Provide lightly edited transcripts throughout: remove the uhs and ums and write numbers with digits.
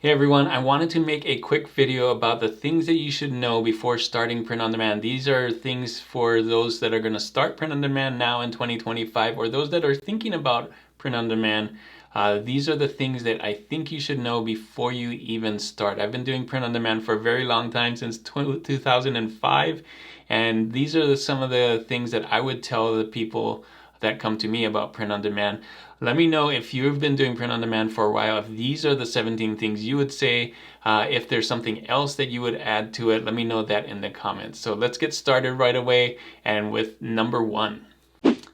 Hey everyone, I wanted to make a quick video about the things that you should know before starting print on demand. These are things for those that are going to start print on demand now in 2025 or those that are thinking about print on demand. These are the things that I think you should know before you even start. I've been doing print on demand for a very long time, since 2005, and these are some of the things that I would tell the people that come to me about print on demand. Let me know if you've been doing print on demand for a while, if these are the 17 things you would say. If there's something else that you would add to it, let me know that in the comments. So let's get started right away and with number one.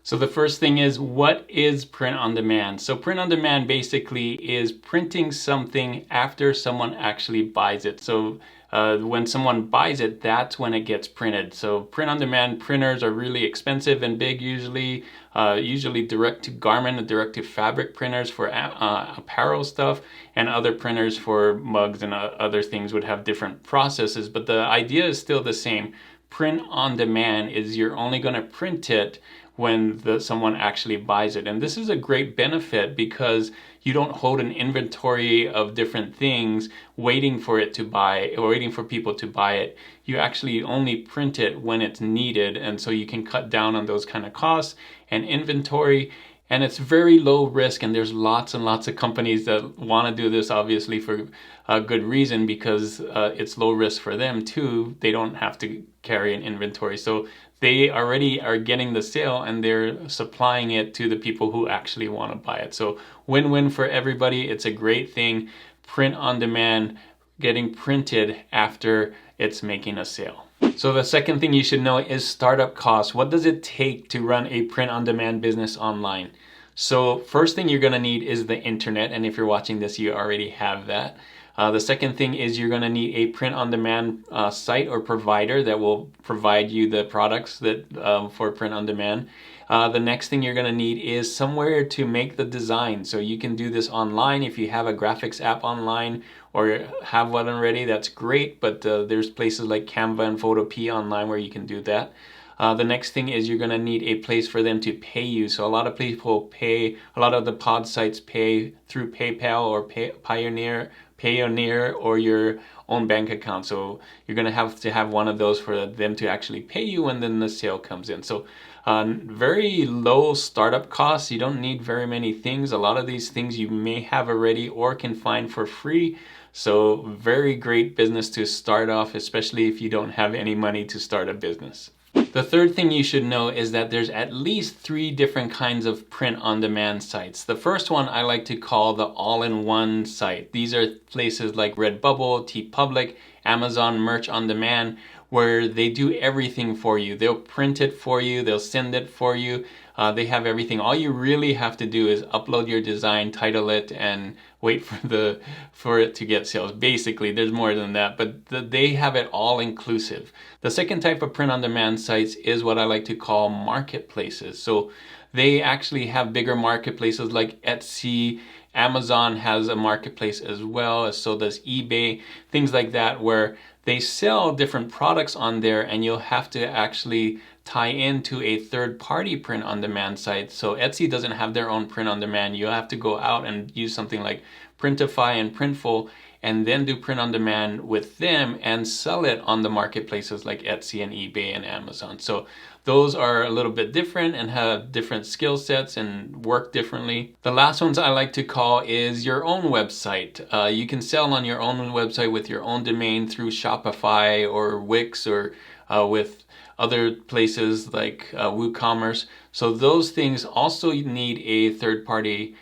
So the first thing is, what is print on demand? So print on demand basically is printing something after someone actually buys it. So when someone buys it, that's when it gets printed. So print on demand printers are really expensive and big, usually direct to garment and direct to fabric printers for apparel stuff, and other printers for mugs and other things would have different processes, but the idea is still the same. Print on demand is you're only going to print it when someone actually buys it. And this is a great benefit because you don't hold an inventory of different things waiting for it to buy or waiting for people to buy it. You actually only print it when it's needed, and so you can cut down on those kind of costs and inventory. And it's very low risk, and there's lots and lots of companies that want to do this, obviously for a good reason, because it's low risk for them too. They don't have to carry an inventory, so they already are getting the sale and they're supplying it to the people who actually want to buy it. So win-win for everybody. It's a great thing. Print on demand, getting printed after it's making a sale. So the second thing you should know is startup costs. What does it take to run a print on demand business online? So first thing you're going to need is the internet, and if you're watching this, you already have that. The second thing is you're going to need a print on demand site or provider that will provide you the products that for print on demand. The next thing you're going to need is somewhere to make the design. So you can do this online. If you have a graphics app online or have one already, that's great, but there's places like Canva and Photopea online where you can do that. The next thing is you're going to need a place for them to pay you. So a lot of people pay, a lot of the pod sites pay through PayPal or Payoneer or your own bank account. So you're going to have one of those for them to actually pay you, and then the sale comes in. So very low startup costs. You don't need very many things. A lot of these things you may have already or can find for free. So very great business to start off, especially if you don't have any money to start a business. The third thing you should know is that there's at least 3 different kinds of print on demand sites. The first one I like to call the all-in-one site. These are places like Redbubble, TeePublic, Amazon Merch on Demand, where they do everything for you. They'll print it for you, they'll send it for you. They have everything. All you really have to do is upload your design, title it, and wait for it to get sales. Basically, there's more than that, but they have it all inclusive. The second type of print on demand sites is what I like to call marketplaces. So they actually have bigger marketplaces like Etsy. Amazon has a marketplace as well, so does eBay, things like that, where they sell different products on there, and you'll have to actually tie into a third-party print-on-demand site. So Etsy doesn't have their own print-on-demand. You'll have to go out and use something like Printify and Printful, and then do print-on-demand with them and sell it on the marketplaces like Etsy and eBay and Amazon. So those are a little bit different and have different skill sets and work differently. The last ones I like to call is your own website. You can sell on your own website with your own domain through Shopify or Wix or with other places like WooCommerce. So those things also need a third-party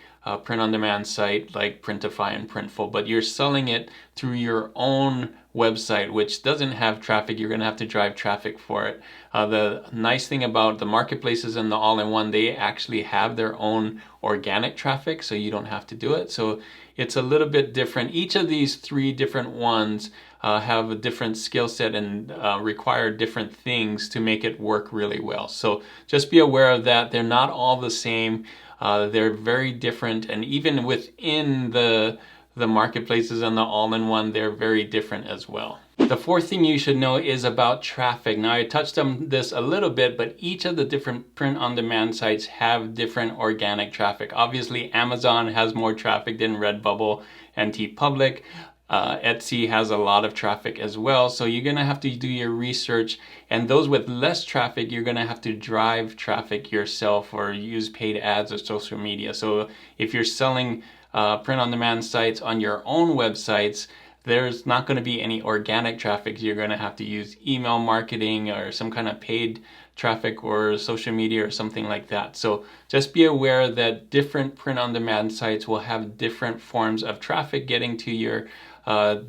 print-on-demand site like Printify and Printful, but you're selling it through your own website, which doesn't have traffic. You're going to have to drive traffic for it. The nice thing about the marketplaces and the all-in-one, they actually have their own organic traffic, so you don't have to do it. So it's a little bit different. Each of these 3 different ones have a different skill set and require different things to make it work really well. So just be aware of that. They're not all the same. They're very different, and even within the marketplaces and the all-in-one, they're very different as well. The fourth thing you should know is about traffic. Now, I touched on this a little bit, but each of the different print-on-demand sites have different organic traffic. Obviously, Amazon has more traffic than Redbubble and TeePublic. Etsy has a lot of traffic as well, so you're gonna have to do your research, and those with less traffic, you're gonna have to drive traffic yourself or use paid ads or social media. So if you're selling print-on-demand sites on your own websites, there's not going to be any organic traffic. You're going to have to use email marketing or some kind of paid traffic or social media or something like that. So just be aware that different print-on-demand sites will have different forms of traffic getting to your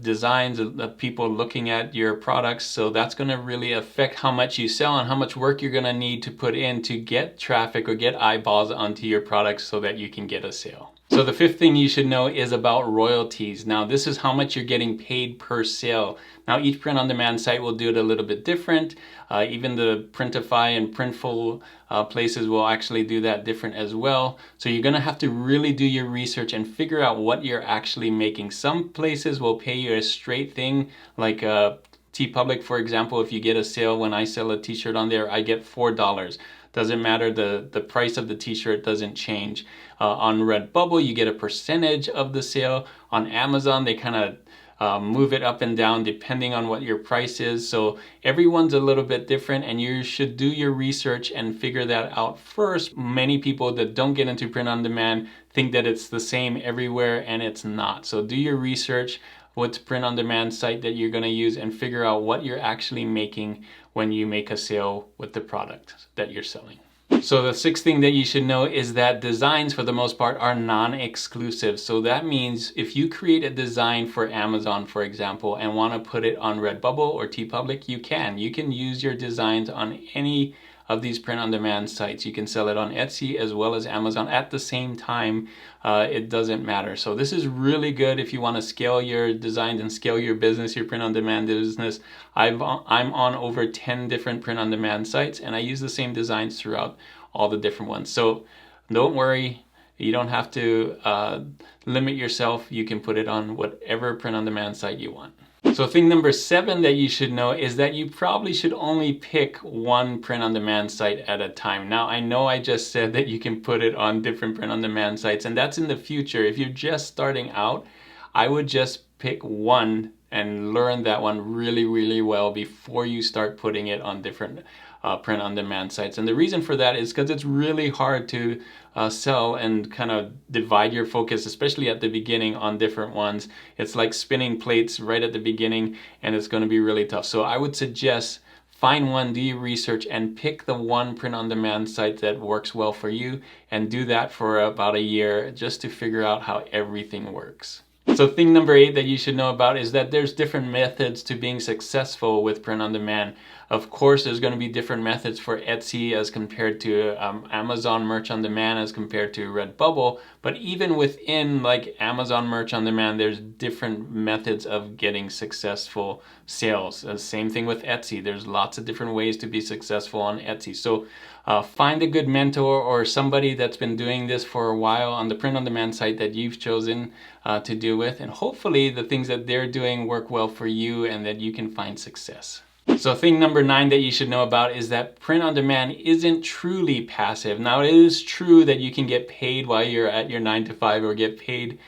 designs, of people looking at your products. So that's going to really affect how much you sell and how much work you're going to need to put in to get traffic or get eyeballs onto your products so that you can get a sale. So the fifth thing you should know is about royalties. Now this is how much you're getting paid per sale. Now each print-on-demand site will do it a little bit different. Even the Printify and Printful places will actually do that different as well. So you're going to have to really do your research and figure out what you're actually making. Some places will pay you a straight thing, like TeePublic, for example. If you get a sale, when I sell a t-shirt on there, I get $4. Doesn't matter, the price of the t-shirt doesn't change. On Redbubble, you get a percentage of the sale. On Amazon, they kind of move it up and down depending on what your price is. So everyone's a little bit different, and you should do your research and figure that out first. Many people that don't get into print on demand think that it's the same everywhere, and it's not. So do your research. What's print on demand site that you're going to use, and figure out what you're actually making when you make a sale with the product that you're selling. So the sixth thing that you should know is that designs, for the most part, are non-exclusive. So that means if you create a design for Amazon, for example, and want to put it on Redbubble or TeePublic, you can. You can use your designs on any of these print-on-demand sites. You can sell it on Etsy as well as Amazon at the same time. It doesn't matter. So this is really good if you want to scale your designs and scale your business, your print-on-demand business. I'm on over 10 different print-on-demand sites, and I use the same designs throughout all the different ones. So don't worry. You don't have to limit yourself. You can put it on whatever print-on-demand site you want. So thing number 7 that you should know is that you probably should only pick one print-on-demand site at a time. Now, I know I just said that you can put it on different print-on-demand sites, and that's in the future. If you're just starting out, I would just pick one and learn that one really, really well before you start putting it on different print-on-demand sites. And the reason for that is because it's really hard to sell and kind of divide your focus, especially at the beginning, on different ones. It's like spinning plates right at the beginning, and it's going to be really tough. So I would suggest find one, do your research, and pick the one print-on-demand site that works well for you, and do that for about a year just to figure out how everything works. So thing number 8 that you should know about is that there's different methods to being successful with print on demand. Of course, there's going to be different methods for Etsy as compared to Amazon Merch on Demand as compared to Redbubble. But even within like Amazon Merch on Demand, there's different methods of getting successful sales. Same thing with Etsy. There's lots of different ways to be successful on Etsy. So find a good mentor or somebody that's been doing this for a while on the print on demand site that you've chosen to do with. And hopefully the things that they're doing work well for you and that you can find success. So thing number 9 that you should know about is that print on demand isn't truly passive. Now it is true that you can get paid while you're at your 9 to 5 or get paid,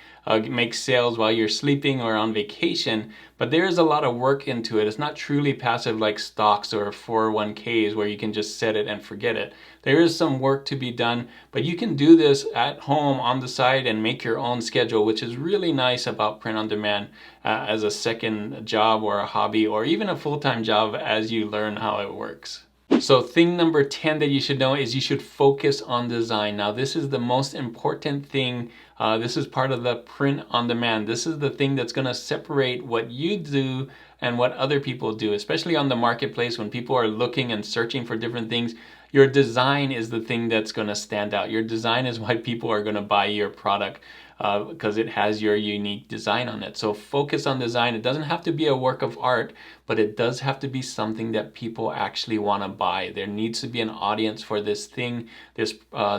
make sales while you're sleeping or on vacation, but there is a lot of work into it. It's not truly passive like stocks or 401ks where you can just set it and forget it. There is some work to be done, but you can do this at home on the side and make your own schedule, which is really nice about print on demand as a second job or a hobby or even a full-time job as you learn how it works. So thing number 10 that you should know is you should focus on design. Now this is the most important thing. This is part of the print on demand. This is the thing that's going to separate what you do and what other people do, especially on the marketplace when people are looking and searching for different things. Your design is the thing that's going to stand out. Your design is why people are going to buy your product because it has your unique design on it. So focus on design. It doesn't have to be a work of art, but it does have to be something that people actually want to buy. There needs to be an audience for this thing, this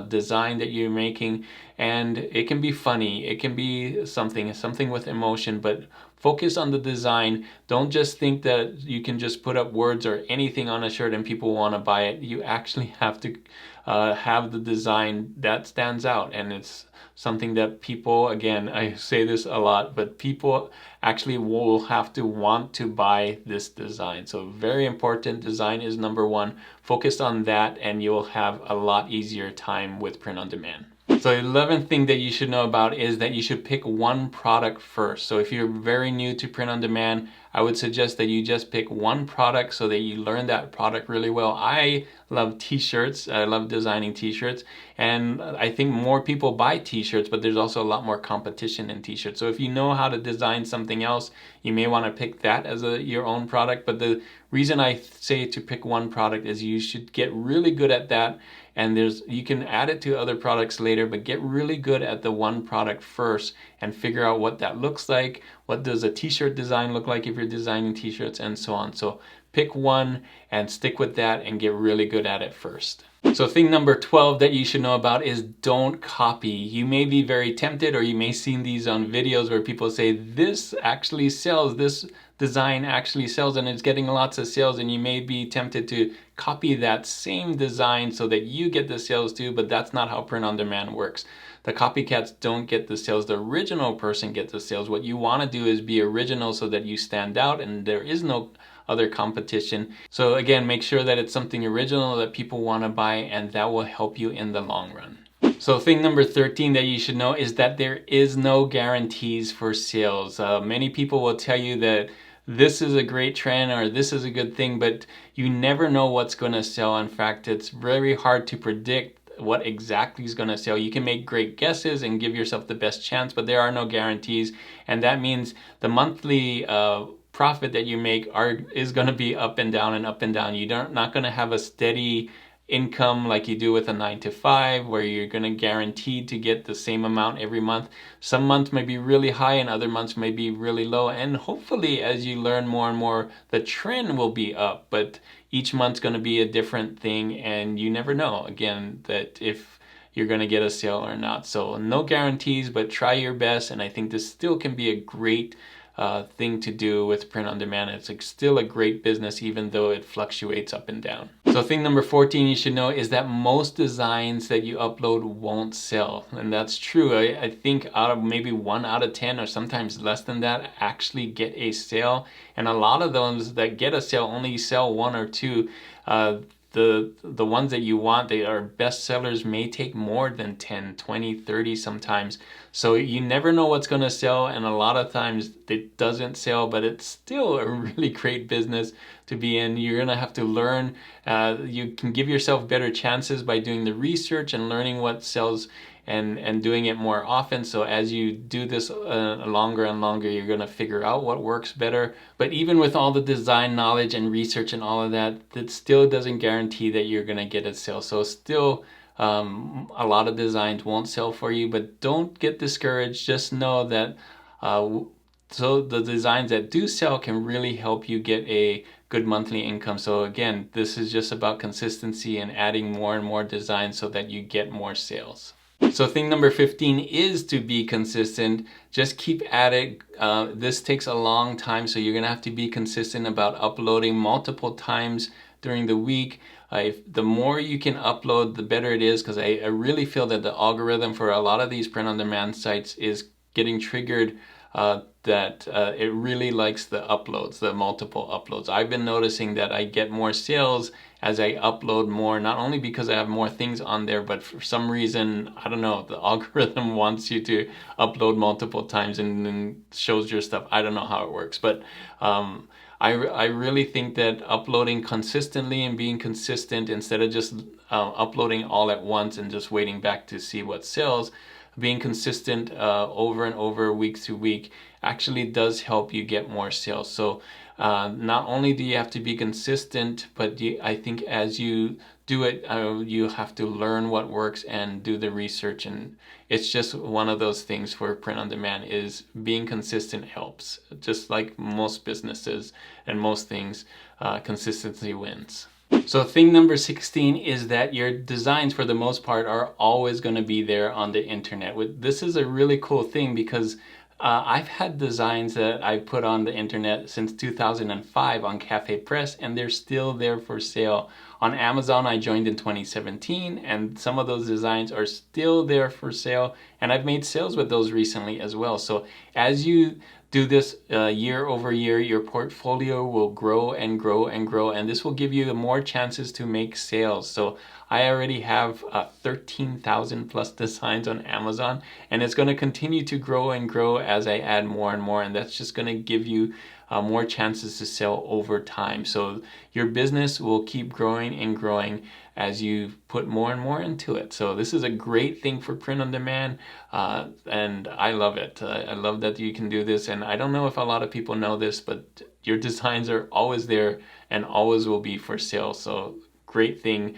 design that you're making, and it can be funny. It can be something with emotion, but focus on the design. Don't just think that you can just put up words or anything on a shirt and people want to buy it. You actually have to have the design that stands out, and it's something that people, again, I say this a lot, but people actually will have to want to buy this design. So very important, design is number one. Focus on that and you'll have a lot easier time with print on demand. So the 11th thing that you should know about is that you should pick one product first. So if you're very new to print on demand, I would suggest that you just pick one product so that you learn that product really well. I love t-shirts. I love designing t-shirts, and I think more people buy t-shirts, but there's also a lot more competition in t-shirts. So if you know how to design something else, you may want to pick that as your own product. But the reason I say to pick one product is you should get really good at that, and you can add it to other products later, but get really good at the one product first and figure out what that looks like. What does a t-shirt design look like if you're designing t-shirts, and so on. So pick one and stick with that and get really good at it first. So thing number 12 that you should know about is don't copy. You may be very tempted, or you may have seen these on videos where people say this actually sells, this design actually sells, and it's getting lots of sales, and you may be tempted to copy that same design so that you get the sales too, but that's not how print on demand works. The copycats don't get the sales, the original person gets the sales. What you want to do is be original so that you stand out and there is no other competition. So again, make sure that it's something original that people want to buy, and that will help you in the long run. So thing number 13 that you should know is that there is no guarantees for sales. Many people will tell you that this is a great trend or this is a good thing, but you never know what's going to sell. In fact, it's very hard to predict what exactly is going to sell. You can make great guesses and give yourself the best chance, but there are no guarantees, and that means the monthly profit that you make is going to be up and down and up and down. You're not going to have a steady income like you do with a 9-to-5 where you're going to guarantee to get the same amount every month. Some months may be really high and other months may be really low, and hopefully as you learn more and more the trend will be up, but each month's going to be a different thing, and you never know again that if you're going to get a sale or not. So no guarantees, but try your best, and I think this still can be a great thing to do with print on demand. It's still a great business even though it fluctuates up and down. So thing number 14 you should know is that most designs that you upload won't sell, and that's true. I think out of maybe 1 out of 10 or sometimes less than that actually get a sale, and a lot of those that get a sale only sell 1 or 2. The ones that you want, they are best sellers, may take more than 10, 20, 30 sometimes. So you never know what's going to sell, and a lot of times it doesn't sell, but it's still a really great business to be in. You're going to have to learn. You can give yourself better chances by doing the research and learning what sells and doing it more often. So as you do this longer and longer, you're going to figure out what works better. But even with all the design knowledge and research and all of that, that still doesn't guarantee that you're going to get a sale. So still, a lot of designs won't sell for you, but don't get discouraged. Just know that so the designs that do sell can really help you get a good monthly income. So again, this is just about consistency and adding more and more designs so that you get more sales. So thing number 15 is to be consistent. Just keep at it. This takes a long time, so you're gonna have to be consistent about uploading multiple times during the week. The more you can upload, the better it is, because I really feel that the algorithm for a lot of these print-on-demand sites is getting triggered that it really likes the uploads, the multiple uploads. I've been noticing that I get more sales as I upload more, not only because I have more things on there, but for some reason, I don't know, the algorithm wants you to upload multiple times and then shows your stuff. I don't know how it works, but I really think that uploading consistently and being consistent instead of just uploading all at once and just waiting back to see what sells, being consistent over and over, week to week, actually does help you get more sales. So not only do you have to be consistent, but I think as you do it, you have to learn what works and do the research. And it's just one of those things for print on demand is being consistent helps. Just like most businesses and most things, consistency wins. So thing number 16 is that your designs for the most part are always going to be there on the internet. This is a really cool thing because I've had designs that I put on the internet since 2005 on Cafe Press, and they're still there for sale. On Amazon, I joined in 2017, and some of those designs are still there for sale, and I've made sales with those recently as well. So as you do this year over year, your portfolio will grow and grow and grow, and this will give you more chances to make sales. So I already have 13,000 plus designs on Amazon, and it's going to continue to grow and grow as I add more and more, and that's just going to give you more chances to sell over time. So your business will keep growing and growing as you put more and more into it. So this is a great thing for print on demand, and I love it. I love that you can do this, and I don't know if a lot of people know this, but your designs are always there and always will be for sale. So great thing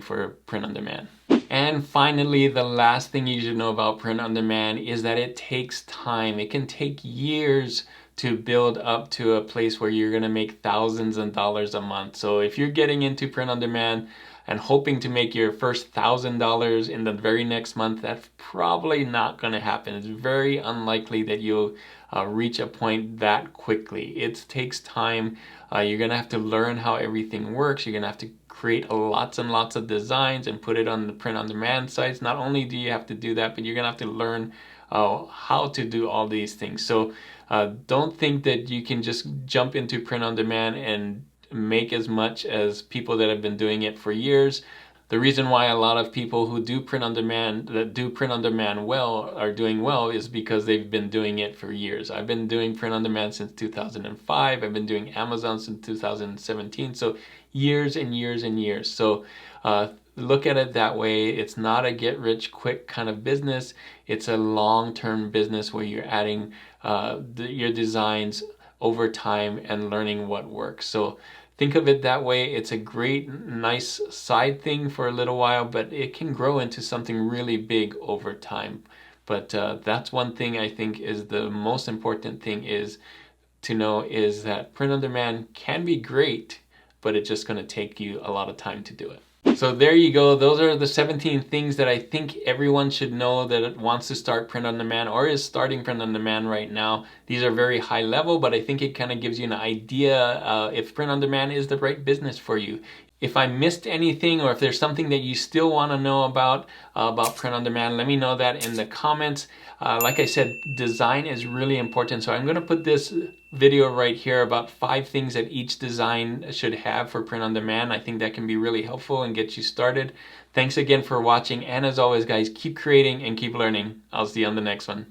for print on demand. And finally, the last thing you should know about print on demand is that it takes time. It can take years to build up to a place where you're going to make thousands of dollars a month. So if you're getting into print on demand and hoping to make your first $1,000 in the very next month, that's probably not going to happen. It's very unlikely that you'll reach a point that quickly. It takes time. You're going to have to learn how everything works. You're going to have to create lots and lots of designs and put it on the print on demand sites. Not only do you have to do that, but you're going to have to learn how to do all these things. So don't think that you can just jump into print on demand and make as much as people that have been doing it for years. The reason why a lot of people who do print on demand, that do print on demand well, are doing well is because they've been doing it for years. I've been doing print on demand since 2005. I've been doing Amazon since 2017. So years and years and years. So look at it that way. It's not a get rich quick kind of business. It's a long-term business where you're adding your designs over time and learning what works. So think of it that way. It's a great, nice side thing for a little while, but it can grow into something really big over time. But that's one thing I think is the most important thing is to know is that print on demand can be great, but it's just going to take you a lot of time to do it. So there you go. Those are the 17 things that I think everyone should know that wants to start print on demand or is starting print on demand right now. These are very high level, but I think it kind of gives you an idea if print on demand is the right business for you. If I missed anything or if there's something that you still want to know about print on demand, let me know that in the comments. Like I said, design is really important. So I'm going to put this video right here about 5 things that each design should have for print on demand. I think that can be really helpful and get you started. Thanks again for watching. And as always, guys, keep creating and keep learning. I'll see you on the next one.